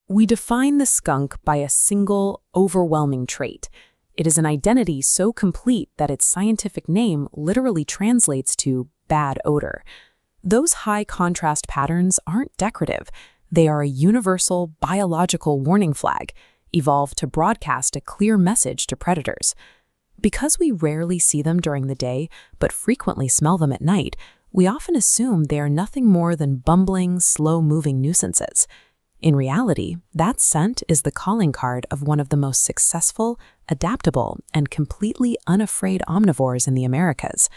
We define the skunk by a single, overwhelming trait. It is an identity so complete that its scientific name literally translates to bad odor. Those high contrast patterns aren't decorative. They are a universal biological warning flag, evolved to broadcast a clear message to predators. Because we rarely see them during the day, but frequently smell them at night, we often assume they are nothing more than bumbling, slow-moving nuisances. In reality, that scent is the calling card of one of the most successful, adaptable, and completely unafraid omnivores in the Americas.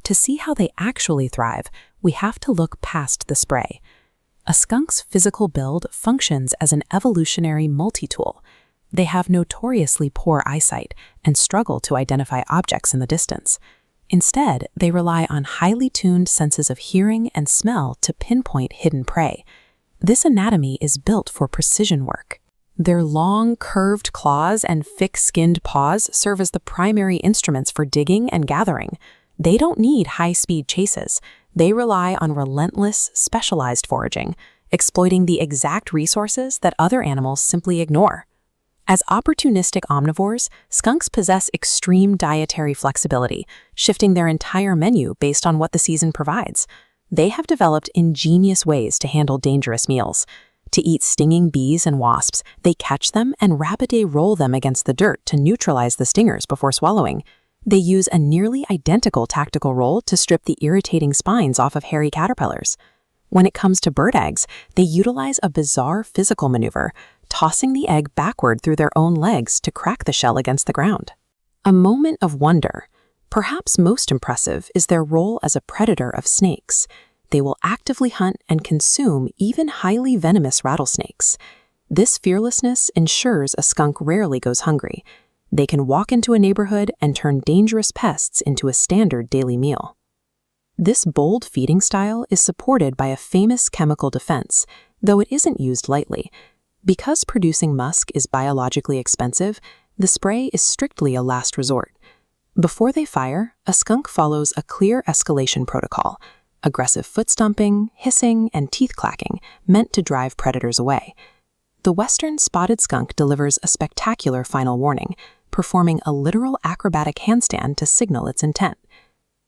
To see how they actually thrive, we have to look past the spray. A skunk's physical build functions as an evolutionary multi-tool. They have notoriously poor eyesight and struggle to identify objects in the distance. Instead, they rely on highly tuned senses of hearing and smell to pinpoint hidden prey. This anatomy is built for precision work. Their long, curved claws and thick-skinned paws serve as the primary instruments for digging and gathering. They don't need high-speed chases. They rely on relentless, specialized foraging, exploiting the exact resources that other animals simply ignore. As opportunistic omnivores, skunks possess extreme dietary flexibility, shifting their entire menu based on what the season provides. They have developed ingenious ways to handle dangerous meals. To eat stinging bees and wasps, they catch them and rapidae roll them against the dirt to neutralize the stingers before swallowing. They use a nearly identical tactical roll to strip the irritating spines off of hairy caterpillars. When it comes to bird eggs, they utilize a bizarre physical maneuver, tossing the egg backward through their own legs to crack the shell against the ground. A moment of wonder. Perhaps most impressive is their role as a predator of snakes. They will actively hunt and consume even highly venomous rattlesnakes. This fearlessness ensures a skunk rarely goes hungry. They can walk into a neighborhood and turn dangerous pests into a standard daily meal. This bold feeding style is supported by a famous chemical defense, though it isn't used lightly. Because producing musk is biologically expensive, the spray is strictly a last resort. Before they fire, a skunk follows a clear escalation protocol: aggressive foot stomping, hissing, and teeth clacking, meant to drive predators away. The western spotted skunk delivers a spectacular final warning, performing a literal acrobatic handstand to signal its intent.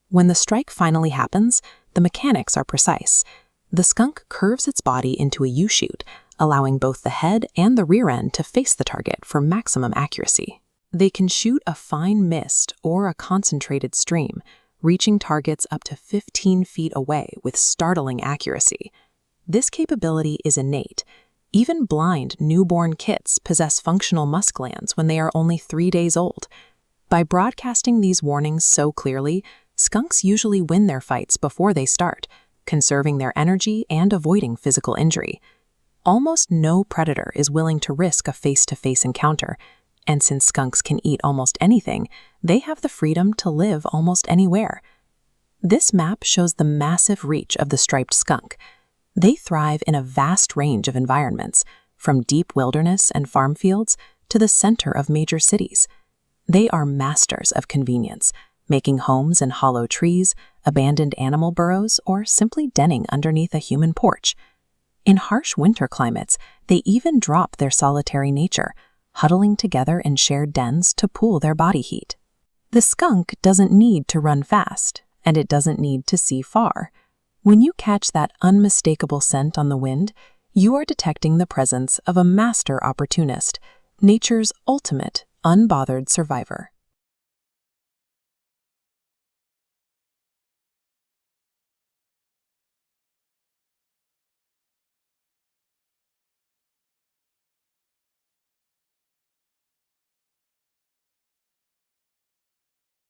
When the strike finally happens, the mechanics are precise. The skunk curves its body into a U-shoot, allowing both the head and the rear end to face the target for maximum accuracy. They can shoot a fine mist or a concentrated stream, reaching targets up to 15 feet away with startling accuracy. This capability is innate. Even blind, newborn kits possess functional musk glands when they are only 3 days old. By broadcasting these warnings so clearly, skunks usually win their fights before they start, conserving their energy and avoiding physical injury. Almost no predator is willing to risk a face-to-face encounter, and since skunks can eat almost anything, they have the freedom to live almost anywhere. This map shows the massive reach of the striped skunk. They thrive in a vast range of environments, from deep wilderness and farm fields to the center of major cities. They are masters of convenience, making homes in hollow trees, abandoned animal burrows, or simply denning underneath a human porch. In harsh winter climates, they even drop their solitary nature, huddling together in shared dens to cool their body heat. The skunk doesn't need to run fast, and it doesn't need to see far. When you catch that unmistakable scent on the wind, you are detecting the presence of a master opportunist, nature's ultimate, unbothered survivor.